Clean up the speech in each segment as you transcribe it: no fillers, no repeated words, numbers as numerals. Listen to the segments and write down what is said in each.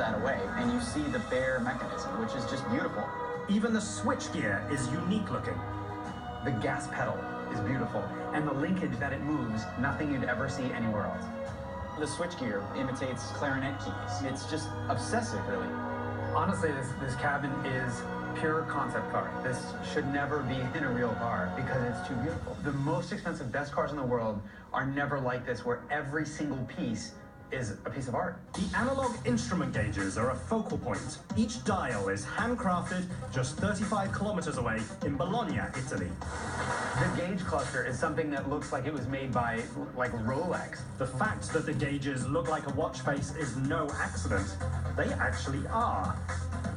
that away, and you see the bare mechanism, which is just beautiful. Even the switchgear is unique looking. The gas pedal is beautiful, and the linkage that it moves, nothing you'd ever see anywhere else. The switchgear imitates clarinet keys. It's just obsessive, really. Honestly, this cabin is pure concept car. This should never be in a real car because it's too beautiful. The most expensive, best cars in the world are never like this, where every single piece is a piece of art. The analog instrument gauges are a focal point. Each dial is handcrafted just 35 kilometers away in Bologna, Italy. The gauge cluster is something that looks like it was made by, like, Rolex. The fact that the gauges look like a watch face is no accident. They actually are.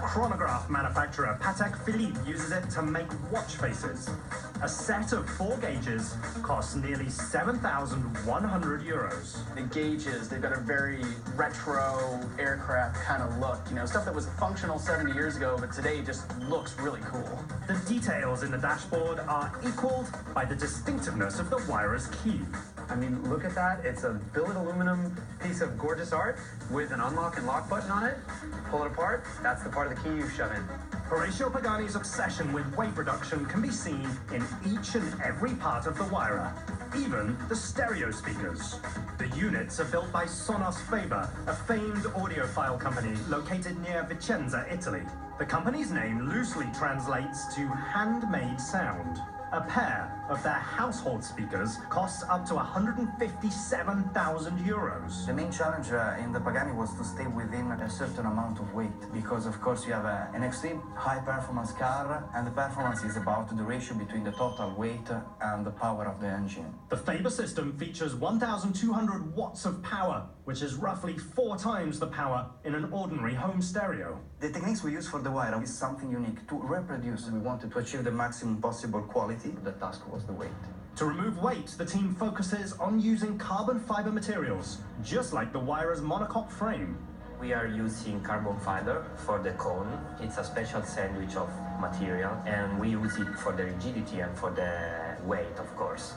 Chronograph manufacturer Patek Philippe uses it to make watch faces. A set of 4 gauges costs nearly 7,100 euros. The gauges, they've got a very retro aircraft kind of look, you know, stuff that was functional 70 years ago, but today just looks really cool. The details in the dashboard are equaled by the distinctiveness of the Wira's key. I mean, look at that. It's a billet aluminum piece of gorgeous art with an unlock and lock button on it. Pull it apart, that's the part of the key you shove in. Horacio Pagani's obsession with weight reduction can be seen in each and every part of the Wira, even the stereo speakers. The units are built by Sonos Faber, a famed audiophile company located near Vicenza, Italy. The company's name loosely translates to handmade sound. A pair of their household speakers costs up to 157,000 euros. The main challenge in the Pagani was to stay within a certain amount of weight because, of course, you have an extreme high-performance car, and the performance is about the ratio between the total weight and the power of the engine. The Faber system features 1,200 watts of power, which is roughly 4 times the power in an ordinary home stereo. The techniques we use for the Wira is something unique to reproduce. We wanted to achieve the maximum possible quality. The task was the weight. To remove weight, the team focuses on using carbon fiber materials, just like the Wira's monocoque frame. We are using carbon fiber for the cone. It's a special sandwich of material, and we use it for the rigidity and for the weight, of course.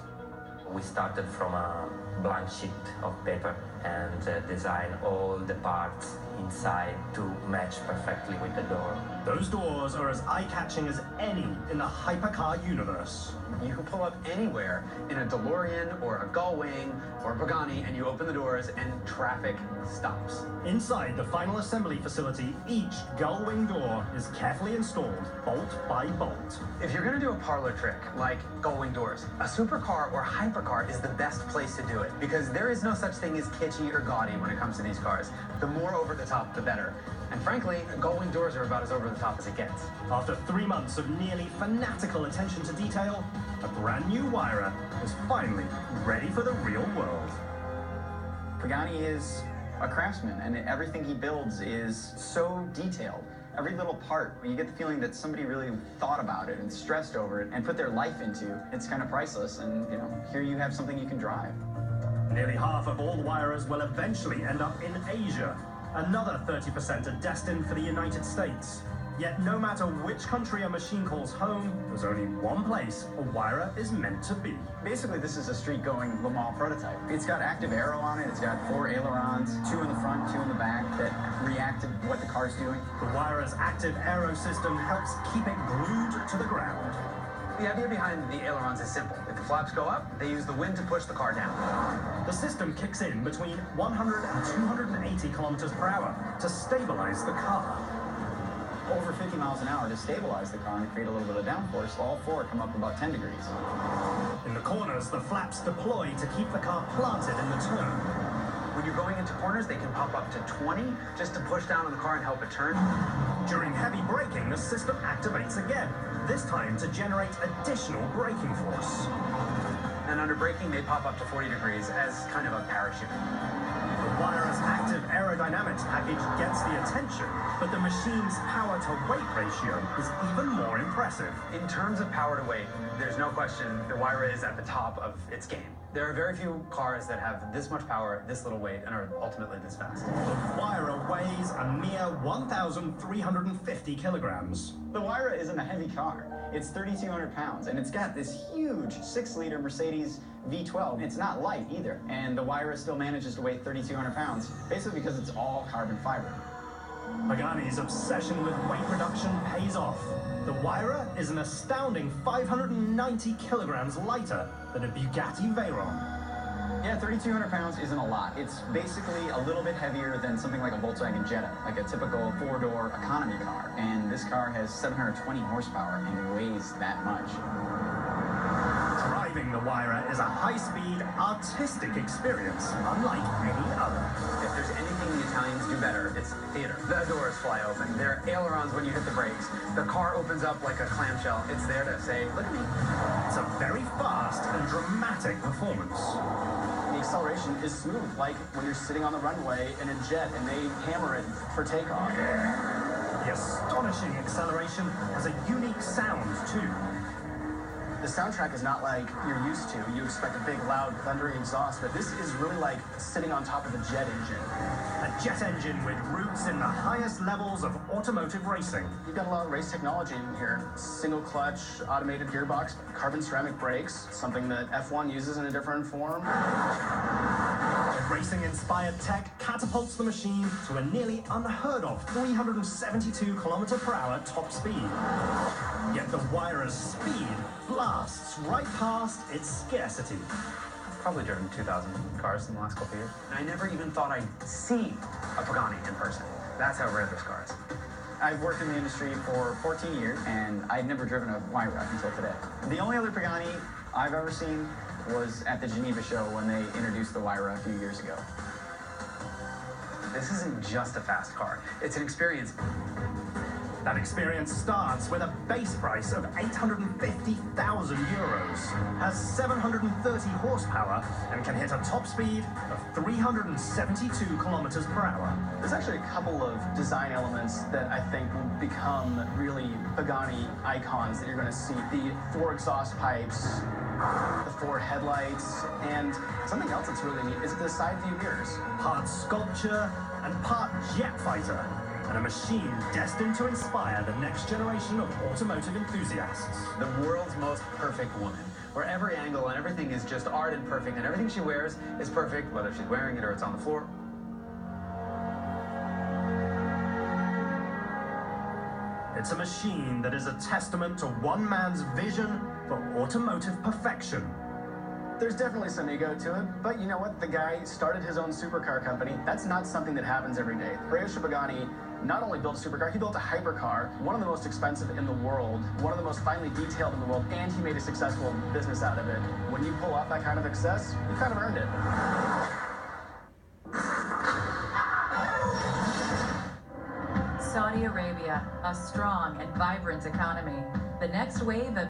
We started from a blank sheet of paper and designed all the parts inside to match perfectly with the door. Those doors are as eye-catching as any in the hypercar universe. You can pull up anywhere in a DeLorean or a Gullwing or a Pagani, and you open the doors and traffic stops. Inside the final assembly facility, each Gullwing door is carefully installed, bolt by bolt. If you're gonna do a parlor trick like Gullwing doors, a supercar or hypercar is the best place to do it because there is no such thing as kitschy or gaudy when it comes to these cars. The more over the top, the better. And frankly, Gullwing doors are about as over the top as it gets. After 3 months of nearly fanatical attention to detail, a brand new Wira is finally ready for the real world. Pagani is a craftsman, and everything he builds is so detailed. Every little part, you get the feeling that somebody really thought about it and stressed over it and put their life into. It's kind of priceless, and you know, here you have something you can drive. Nearly half of all Wiras will eventually end up in Asia. Another 30% are destined for the United States. Yet no matter which country a machine calls home, there's only one place a Wira is meant to be. Basically, this is a street-going Le Mans prototype. It's got active aero on it. It's got 4 ailerons, 2 in the front, 2 in the back, that react to what the car's doing. The Wira's active aero system helps keep it glued to the ground. The idea behind the ailerons is simple. If the flaps go up, they use the wind to push the car down. The system kicks in between 100 and 280 kilometers per hour to stabilize the car. Over 50 miles an hour to stabilize the car and create a little bit of downforce. All 4 come up about 10 degrees. In the corners, the flaps deploy to keep the car planted in the turn. When you're going into corners, they can pop up to 20 just to push down on the car and help it turn. During heavy braking, the system activates again, this time to generate additional braking force. And under braking, they pop up to 40 degrees as kind of a parachute. The Wira's active aerodynamics package gets the attention, but the machine's power-to-weight ratio is even more impressive. In terms of power to weight, there's no question the Wira is at the top of its game. There are very few cars that have this much power, this little weight, and are ultimately this fast. The Wira weighs a mere 1,350 kilograms. The Wira isn't a heavy car. It's 3,200 pounds, and it's got this huge 6-liter Mercedes V12. It's not light either, and the Wira still manages to weigh 3,200 pounds, basically because it's all carbon fiber. Pagani's obsession with weight reduction pays off. The Huayra is an astounding 590 kilograms lighter than a Bugatti Veyron. Yeah, 3,200 pounds isn't a lot. It's basically a little bit heavier than something like a Volkswagen Jetta, like a typical four-door economy car. And this car has 720 horsepower and weighs that much. Driving the Huayra is a high-speed, artistic experience, unlike any other. If there's anything the Italians do better, it's theater. The doors fly open. There are ailerons when you hit the brakes. The car opens up like a clamshell. It's there to say, look at me. It's a very fast and dramatic performance. The acceleration is smooth, like when you're sitting on the runway in a jet and they hammer it for takeoff. The astonishing acceleration has a unique sound, too. The soundtrack is not like you're used to. You expect a big, loud, thundering exhaust, but this is really like sitting on top of a jet engine. A jet engine with roots in the highest levels of automotive racing. You've got a lot of race technology in here. Single clutch, automated gearbox, carbon ceramic brakes, something that F1 uses in a different form. The racing-inspired tech catapults the machine to a nearly unheard of 372 km/h top speed. Yet the Huayra's speed blasts right past its scarcity. I've probably driven 2,000 cars in the last couple of years. And I never even thought I'd see a Pagani in person. That's how rare this car is. I've worked in the industry for 14 years, and I'd never driven a Huayra until today. The only other Pagani I've ever seen was at the Geneva show when they introduced the Huayra a few years ago. This isn't just a fast car. It's an experience. That experience starts with a base price of 850,000 euros, has 730 horsepower, and can hit a top speed of 372 km/h. There's actually a couple of design elements that I think will become really Pagani icons that you're going to see. The 4 exhaust pipes, the 4 headlights, and something else that's really neat is the side view mirrors. Part sculpture and part jet fighter, and a machine destined to inspire the next generation of automotive enthusiasts. The world's most perfect woman, where every angle and everything is just art and perfect, and everything she wears is perfect, whether she's wearing it or it's on the floor. It's a machine that is a testament to one man's vision for automotive perfection. There's definitely some ego to it, but you know what? The guy started his own supercar company. That's not something that happens every day. Brioche Pagani not only built a supercar, he built a hypercar, one of the most expensive in the world, one of the most finely detailed in the world, and he made a successful business out of it. When you pull off that kind of success, you kind of earned it. Saudi Arabia, a strong and vibrant economy. The next wave of